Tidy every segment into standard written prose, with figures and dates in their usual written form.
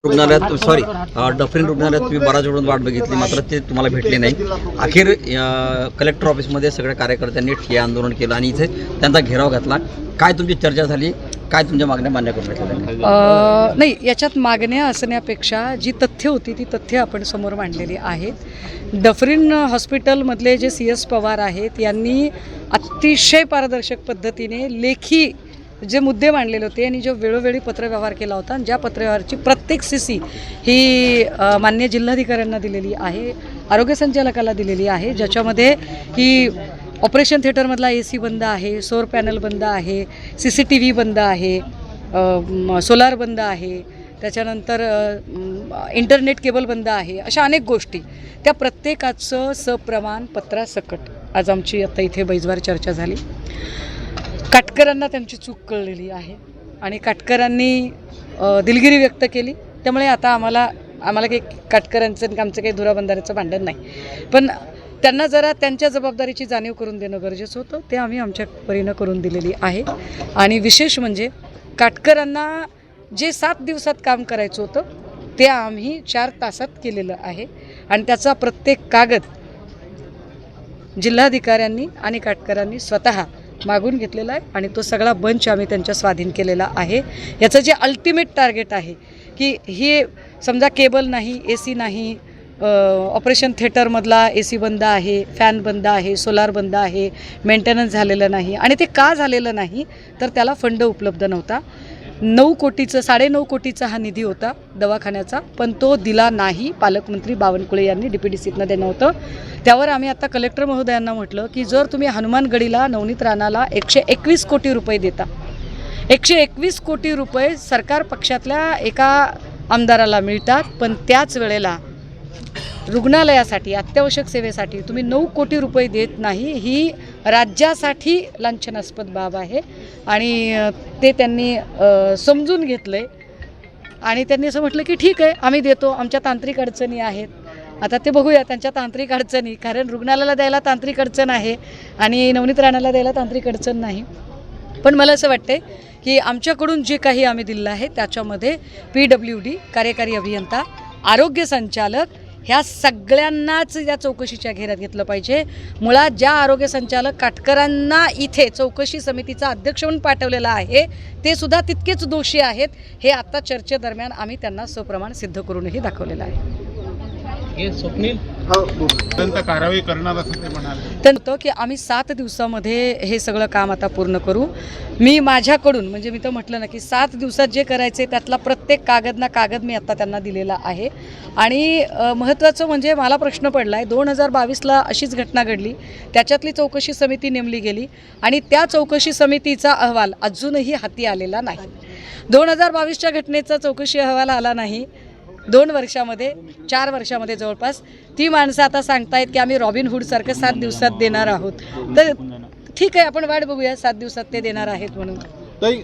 रुग्णालयात sorry Dufferin रुग्णालयात तुम्ही बराच वेळून वाट बघितली, मात्र ते तुम्हाला भेटले नाही. अखेर कलेक्टर ऑफिसमध्ये सगळ्या कार्यकर्त्यांनी ठिय्या आंदोलन केलं आणि इथे त्यांचा घेराव घातला. काय तुमची चर्चा झाली, काय तुमच्या मागण्या मान्य करून घेतल्या? नाही, याच्यात मागण्या असण्यापेक्षा जी तथ्य होती ती तथ्य आपण समोर मांडलेली आहेत. डफरीन हॉस्पिटलमधले जे CS पवार आहेत यांनी अतिशय पारदर्शक पद्धतीने लेखी जे मुद्दे मांडलेले होते आणि जो वेळोवेळी पत्रव्यवहार केला होता आणि ज्या पत्रव्यवहाराची प्रत्येक CC ही मान्य जिल्हाधिकाऱ्यांना दिलेली आहे, आरोग्य संचालकाला दिलेली आहे, ज्याच्यामध्ये ही ऑपरेशन थिएटरमधला AC बंद आहे, सौर पॅनल बंद आहे, CCTV बंद आहे, सोलार बंद आहे, त्याच्यानंतर इंटरनेट केबल बंद आहे, अशा अनेक गोष्टी त्या प्रत्येकाचं सप्रमाण पत्रासकट आज आमची आता इथे बैजवार चर्चा झाली. काटकरांना त्यांची चूक कळलेली आहे आणि काटकरांनी दिलगिरी व्यक्त केली. त्यामुळे आता आम्हाला काही काटकरांचं आणि आमचं काही धुराबंधाऱ्याचं भांडण नाही, पण त्यांना जरा त्यांच्या जबाबदारीची जाणीव करून देणं गरजेचं होतं. ते आम्ही आमच्या परीनं करून दिलेली आहे. आणि विशेष म्हणजे काटकरांना जे 7 दिवसात काम करायचं होतं ते आम्ही 4 तासात केलेलं आहे आणि त्याचा प्रत्येक कागद जिल्हाधिकाऱ्यांनी आणि काटकरांनी स्वतः मागून घेतलेला आहे आणि तो सगळा बंच आम्ही त्यांच्या स्वाधीन केलेला आहे. याचं जे अल्टिमेट टार्गेट आहे की हे समजा केबल नाही, AC नाही, ऑपरेशन थिएटरमधला AC बंद आहे, फॅन बंद आहे, सोलार बंद आहे, मेंटेनन्स झालेलं नाही आणि ते का झालेलं नाही तर त्याला फंड उपलब्ध नव्हता. 9 कोटीचं 9.5 कोटीचा हा निधी होता दवाखान्याचा, पण तो दिला नाही. पालकमंत्री बावनकुळे यांनी DPDCतनं देणं होतं. त्यावर आम्ही आता कलेक्टर महोदयांना म्हटलं की जर तुम्ही हनुमानगडीला नवनीत राणाला 121 कोटी रुपये देता, 121 कोटी रुपये सरकार पक्षातल्या एका आमदाराला मिळतात, पण त्याच वेळेला रुग्णालयासाठी अत्यावश्यक सेवेसाठी तुम्ही 9 कोटी रुपये देत नाही, ही राज्यासाठी लांछनास्पद बाब आहे. आणि ते त्यांनी समजून घेतलं आहे आणि त्यांनी असं म्हटलं की ठीक आहे आम्ही देतो, आमच्या तांत्रिक अडचणी आहेत. आता ते बघूया त्यांच्या तांत्रिक अडचणी, कारण रुग्णालयाला द्यायला तांत्रिक अडचण आहे आणि नवनीत राणाला द्यायला तांत्रिक अडचण नाही. पण मला असं वाटतं की आमच्याकडून जे काही आम्ही दिलं आहे त्याच्यामध्ये PWD, कार्यकारी अभियंता, आरोग्य संचालक ह्या सगळ्यांनाच या चौकशीच्या घेऱ्यात घेतलं पाहिजे. मुळात ज्या आरोग्य संचालक काटकरांना इथे चौकशी समितीचा अध्यक्ष म्हणून पाठवलेला आहे ते सुद्धा तितकेच दोषी आहेत. हे आता चर्चेदरम्यान आम्ही त्यांना सप्रमाण सिद्ध करूनही दाखवलेलं आहे. स्वप्नील कारवाई करणार असं ते म्हणाले. तर की आम्ही 7 दिवसामध्ये हे सगळं काम आता पूर्ण करू. मी माझ्याकडून म्हणजे मी तर म्हटलं ना की 7 दिवसात जे करायचे त्यातला प्रत्येक कागद ना कागद मी आता त्यांना दिलेला आहे. आणि महत्त्वाचं म्हणजे मला प्रश्न पडला आहे, 2022ला अशीच घटना घडली, त्याच्यातली चौकशी समिती नेमली गेली आणि त्या चौकशी समितीचा अहवाल अजूनही हाती आलेला नाही. 2022च्या घटनेचा चौकशी अहवाल आला नाही. 2 वर्षामध्ये 4 वर्षामध्ये जवळपास ती माणसं आता सांगतायत की आम्ही रॉबिनहूडसारखं 7 दिवसात देणार आहोत. तर ठीक आहे, आपण वाट बघूया 7 दिवसात ते देणार आहेत म्हणून. ताई,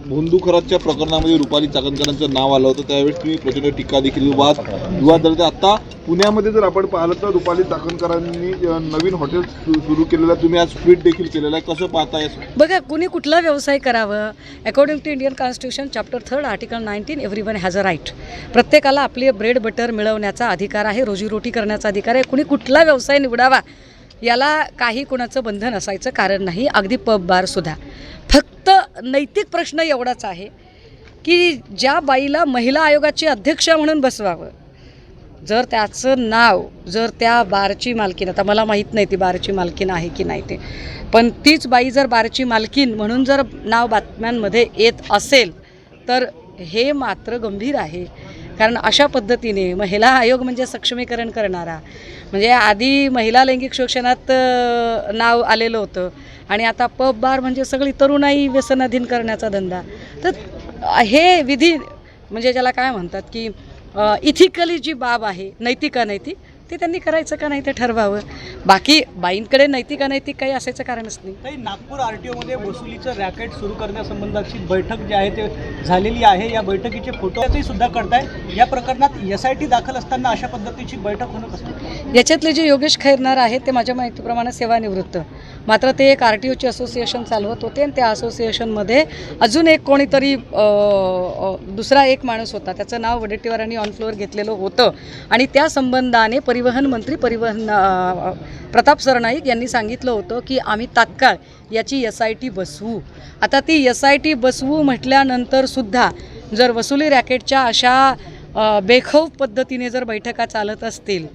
भोंदू खरातच्या प्रकरणामध्ये रुपाली चाकणकरांचं नाव आलं होतं, त्यावेळेस तुम्ही प्रचंड टीका देखील विवाद झाले. आता पुण्यामध्ये जर आपण पाहिलं तर रुपाली चाकणकरांनी नवीन हॉटेल सुरू केलेलं, तुम्ही आज ट्विट देखील केलेलं आहे, कसं पाहताय? बघा, कुणी कुठला व्यवसाय करावं, according to Indian constitution chapter 3 article 19 everyone has a right. प्रत्येकाला आपली ब्रेड बटर मिळवण्याचा अधिकार आहे, रोजीरोटी करण्याचा अधिकार आहे. कुणी कुठला व्यवसाय निवडावा याला काही कुणाचं बंधन असायचं कारण नाही, अगदी पब बारसुद्धा. फक्त नैतिक प्रश्न एवढाच आहे की ज्या बाईला महिला आयोगाची अध्यक्ष म्हणून बसवावं, जर त्याचं नाव, जर त्या बारची मालकीन, आता मला माहीत नाही ती बारची मालकीन आहे की नाही ते, पण तीच बाई जर बारची मालकीन म्हणून जर नाव बातम्यांमध्ये येत असेल तर हे मात्र गंभीर आहे. कारण अशा पद्धतीने महिला आयोग म्हणजे सक्षमीकरण करणारा, म्हणजे आधी महिला लैंगिक शोषणात नाव आलेलं होतं आणि आता पब बार म्हणजे सगळी तरुणाई व्यसनाधीन करण्याचा धंदा. तर हे विधी म्हणजे ज्याला काय म्हणतात की इथिकली जी बाब आहे, नैतिक अनैतिक, ते त्यांनी करायचं का नाही ते ठरवावं. बाकी बाईंकडे नैतिक अनैतिक काही असायचं कारणच नाही. काही नागपूर RTOमध्ये वसुलीचं रॅकेट सुरू करण्यासंबंधाची बैठक जी आहे ते झालेली आहे. या बैठकीचे फोटो सुद्धा कळताय. या प्रकरणात SIT दाखल असताना अशा पद्धतीची बैठक होणं कसं? याच्यातले जे योगेश खैरनार आहेत ते माझ्या माहितीप्रमाणे सेवानिवृत्त, मात्र ते एक RTOची असोसिएशन चालवत होते आणि त्या असोसिएशनमध्ये अजून एक कोणीतरी दुसरा एक माणूस होता, त्याचं नाव वडेट्टीवारांनी ऑन फ्लोअर घेतलेलं होतं आणि त्या संबंधाने परिवहन मंत्री प्रताप सरनाईक यांनी सांगितलं होतं की आम्ही तात्काळ याची SIT बसवू. आता ती SIT बसवू म्हटल्यानंतर सुद्धा जर वसुली रॅकेटच्या अशा बेखौफ पद्धतीने जर बैठका चालत असतील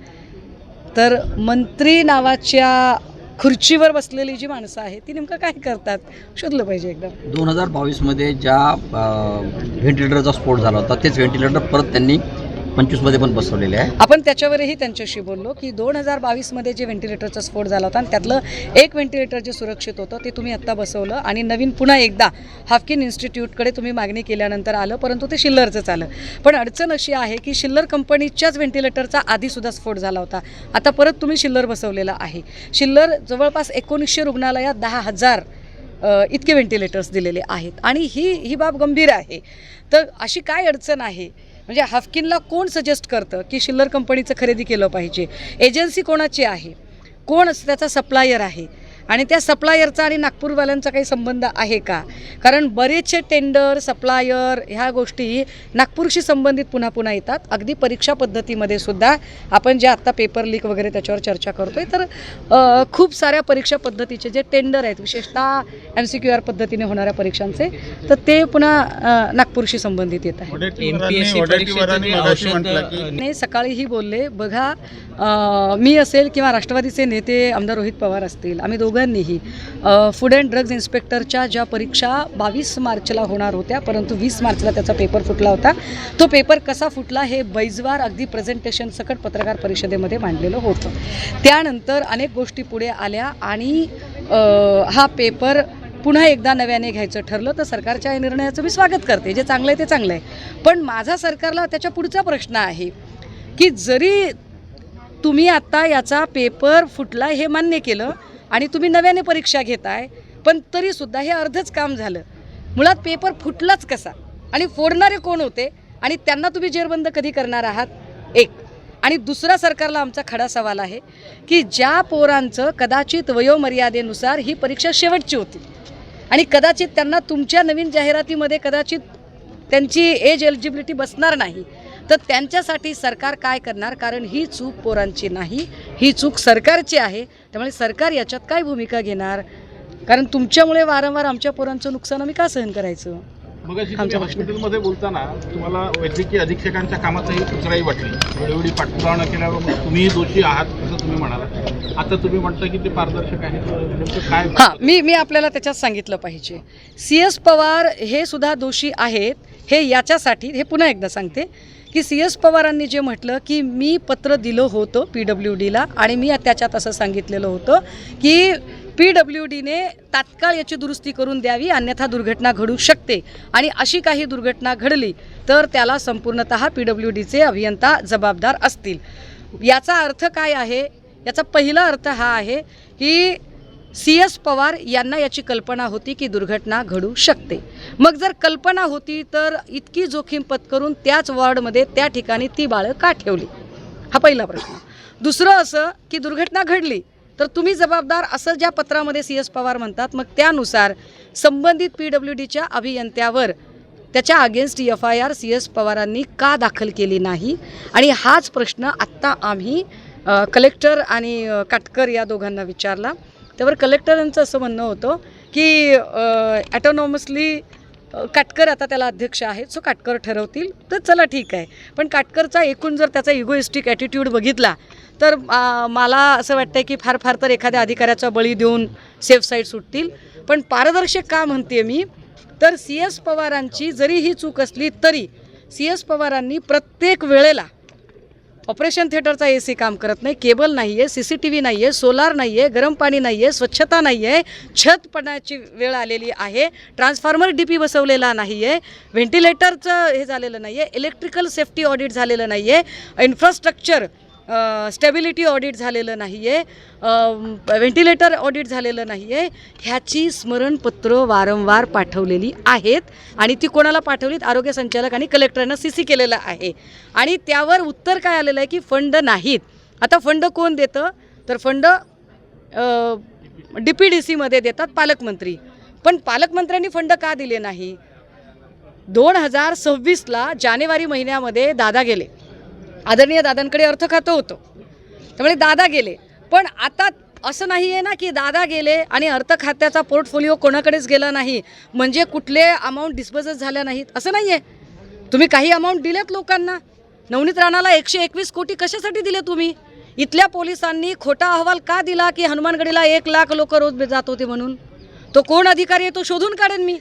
तर मंत्री नावाच्या खुर्चीवर बसलेली जी माणसं आहेत ती नेमकं काय करतात शोधलं पाहिजे एकदम. 2022मध्ये ज्या व्हेंटिलेटरचा स्फोट झाला होता तेच व्हेंटिलेटर परत त्यांनी 25मध्ये पण बसवलेले आहे. आपण त्याच्यावरही त्यांच्याशी बोललो की 2022मध्ये जे व्हेंटिलेटरचा स्फोट झाला होता आणि त्यातलं एक व्हेंटिलेटर जे सुरक्षित होतं ते तुम्ही आत्ता बसवलं आणि नवीन पुन्हा एकदा हाफकिन इन्स्टिट्यूटकडे तुम्ही मागणी केल्यानंतर आलं, परंतु ते शिल्लरचंच आलं. पण अडचण अशी आहे की शिल्लर कंपनीच्याच व्हेंटिलेटरचा आधीसुद्धा स्फोट झाला होता. आता परत तुम्ही शिल्लर बसवलेलं आहे. शिल्लर जवळपास 1900 रुग्णालयात 10,000 इतके व्हेंटिलेटर्स दिलेले आहेत आणि ही बाब गंभीर आहे. तर अशी काय अडचण आहे? म्हणजे हाफकिनला कोण सजेस्ट करतं की शिल्लर कंपनीचं खरेदी केलं पाहिजे? एजन्सी कोणाची आहे? कोण त्याचा सप्लायर आहे? आणि त्या सप्लायरचा आणि नागपूरवाल्यांचा काही संबंध आहे का? कारण बरेचसे टेंडर सप्लायर ह्या गोष्टी नागपूरशी संबंधित पुन्हा पुन्हा येतात. अगदी परीक्षा पद्धतीमध्ये सुद्धा आपण जे आत्ता पेपर लीक वगैरे त्याच्यावर चर्चा करतोय तर खूप साऱ्या परीक्षा पद्धतीचे जे टेंडर आहेत विशेषतः MCQR पद्धतीने होणाऱ्या परीक्षांचे तर ते पुन्हा नागपूरशी संबंधित येत आहे. नाही सकाळीही बोलले बघा मी असेल किंवा राष्ट्रवादीचे नेते आमदार रोहित पवार असतील आम्ही दोघांनीही फूड अँड ड्रग्ज इन्स्पेक्टरच्या ज्या परीक्षा 22 मार्चला होणार होत्या परंतु 20 मार्चला त्याचा पेपर फुटला होता. तो पेपर कसा फुटला हे बैजवार अगदी प्रेझेंटेशन सकट पत्रकार परिषदेमध्ये मांडलेलं होतं. त्यानंतर अनेक गोष्टी पुढे आल्या आणि हा पेपर पुन्हा एकदा नव्याने घ्यायचं ठरलं तर सरकारच्या या निर्णयाचं मी स्वागत करते. जे चांगलं आहे ते चांगलं आहे. पण माझा सरकारला त्याच्या पुढचा प्रश्न आहे की जरी तुम्ही आत्ता याचा पेपर फुटला हे मान्य केलं आणि तुम्ही नव्याने परीक्षा घेताय पण तरीसुद्धा हे अर्धच काम झालं. मुळात पेपर फुटलाच कसा आणि फोडणारे कोण होते आणि त्यांना तुम्ही जेरबंद कधी करणार आहात? एक. आणि दुसरा सरकारला आमचा खडा सवाल आहे की ज्या पोरांचं कदाचित वयोमर्यादेनुसार ही परीक्षा शेवटची होती आणि कदाचित त्यांना तुमच्या नवीन जाहिरातीमध्ये कदाचित त्यांची एज एलिजिबिलिटी बसणार नाही तर त्यांच्यासाठी सरकार काय करणार? कारण ही चूक पोरांची नाही, ही चूक सरकारची आहे. त्यामुळे सरकार याच्यात काय भूमिका घेणार? कारण तुमच्यामुळे वारंवार आमच्या पोरांचं नुकसान आम्ही का सहन करायचं? मग हॉस्पिटलमध्ये बोलताना तुम्हाला वैद्यकीय अधीक्षकांच्या कामाचाही कुचराई वाटली. वेळोवेळी पाठपुरावा न केल्यावर तुम्हीही दोषी आहात असं तुम्ही म्हणाला. आता तुम्ही म्हणता की ते पारदर्शक आहे नेमकं काय? मी आपल्याला त्याच्यात सांगितलं पाहिजे. CS पवार हे सुद्धा दोषी आहेत. हे याच्यासाठी हे पुन्हा एकदा सांगते की CS पवारांनी जे म्हटलं की मी पत्र दिलं होतं PWDला आणि मी त्याच्यात असं सांगितलेलं होतं की PWDने तात्काळ याची दुरुस्ती करून द्यावी अन्यथा दुर्घटना घडू शकते आणि अशी काही दुर्घटना घडली तर त्याला संपूर्णतः PWDचे अभियंता जबाबदार असतील. याचा अर्थ काय आहे? याचा पहिला अर्थ हा आहे की CS पवार यांना याची कल्पना होती की दुर्घटना घडू शकते. मग जर कल्पना होती तर इतकी जोखीम पत्करून त्याच वॉर्डमध्ये त्या ठिकाणी ती बाळं का ठेवली? हा पहिला प्रश्न. दुसरं असं की दुर्घटना घडली तर तुम्ही जबाबदार असं ज्या पत्रामध्ये CS पवार म्हणतात मग त्यानुसार संबंधित PWDच्या अभियंत्यावर त्याच्या अगेन्स्ट FIR CS पवारांनी का दाखल केली नाही? आणि हाच प्रश्न आत्ता आम्ही कलेक्टर आणि काटकर या दोघांना विचारला. त्यावर कलेक्टरांचं असं म्हणणं होतं की ॲटोनॉमसली काटकर आता त्याला अध्यक्ष आहेत सो काटकर ठरवतील तर चला ठीक आहे. पण काटकरचा एकूण जर त्याचा इगोइस्टिक ॲटिट्यूड बघितला तर मला असं वाटतं की फार फार तर एखाद्या अधिकाऱ्याचा बळी देऊन सेफ साईड सुटतील. पण पारदर्शक का म्हणते मी तर CS पवारांची जरी ही चूक असली तरी CS पवारांनी प्रत्येक वेळेला ऑपरेशन थिएटरचा AC काम करत नाही, केबल नाही आहे, CCTV नाही आहे, सोलार नाही आहे, गरम पाणी नाही आहे, स्वच्छता नाही आहे, छत पडण्याची वेळ आलेली आहे, ट्रान्सफॉर्मर DP बसवलेला नाही आहे, व्हेंटिलेटरचं हे झालेलं नाही आहे, इलेक्ट्रिकल सेफ्टी ऑडिट झालेलं नाही आहे, इन्फ्रास्ट्रक्चर स्टेबिलिटी ऑडिट झालेलं नाही आहे, व्हेंटिलेटर ऑडिट झालेलं नाही आहे, ह्याची स्मरणपत्र वारंवार पाठवलेली आहेत आणि ती कोणाला पाठवलीत? आरोग्य संचालक आणि कलेक्टरांना CC केलेलं आहे आणि त्यावर उत्तर काय आलेलं आहे की फंड नाहीत. आता फंड कोण देतं? तर फंड DPDCमध्ये देतात पालकमंत्री. पण पालकमंत्र्यांनी फंड का दिले नाही? 2026ला जानेवारी महिन्यामध्ये दादा गेले, आदरणीय दादांकडे अर्थ खातं होतं, त्यामुळे दादा गेले. पण आता असं नाही आहे ना की दादा गेले आणि अर्थ खात्याचा पोर्टफोलिओ कोणाकडेच गेला नाही म्हणजे कुठले अमाऊंट डिस्बर्स झाल्या नाहीत, असं नाही आहे. तुम्ही काही अमाऊंट दिलेत लोकांना. नवनीत राणाला 121 कोटी कशासाठी दिले तुम्ही? इथल्या पोलिसांनी खोटा अहवाल का दिला की हनुमानगडीला 1 लाख लोक रोज जात होते म्हणून? तो कोण अधिकारी आहे तो शोधून काढेन मी.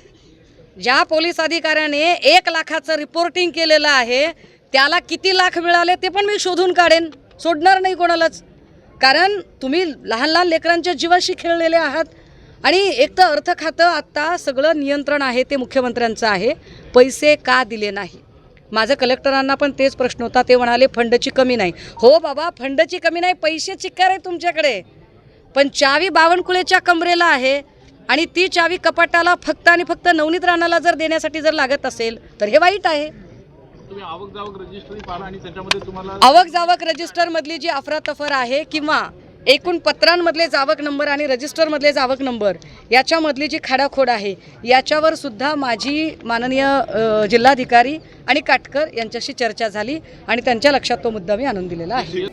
ज्या पोलीस अधिकाऱ्याने 1 लाखाचं रिपोर्टिंग केलेलं आहे त्याला किती लाख मिळाले ते पण मी शोधून काढेन, सोडणार नाही कोणालाच. कारण तुम्ही लहान लहान लेकरांच्या जीवाशी खेळलेले आहात. आणि एक तर अर्थ खातं आत्ता सगळं नियंत्रण आहे ते मुख्यमंत्र्यांचं आहे, पैसे का दिले नाही? माझं कलेक्टरांना पण तेच प्रश्न होता. ते म्हणाले फंडची कमी नाही. हो बाबा, फंडची कमी नाही, पैसे चिक्कार आहे तुमच्याकडे, पण चावी बावनकुळेच्या कमरेला आहे आणि ती चावी कपाटाला फक्त आणि फक्त नवनीत राणाला जर देण्यासाठी जर लागत असेल तर हे वाईट आहे. तुम्ही आवक जावक रजिस्ट्री पाहा आणि त्याच्यामध्ये तुम्हाला आवक जावक रजिस्टरमधली जी अफरातफर आहे किंवा एकूण पत्रांमधले जावक नंबर आणि रजिस्टरमधले जावक नंबर याच्यामधली जी खाडाखोड आहे याच्यावर सुद्धा माझी माननीय जिल्हाधिकारी आणि काटकर यांच्याशी चर्चा झाली आणि त्यांच्या लक्षात तो मुद्दा मी आणून दिलेला आहे.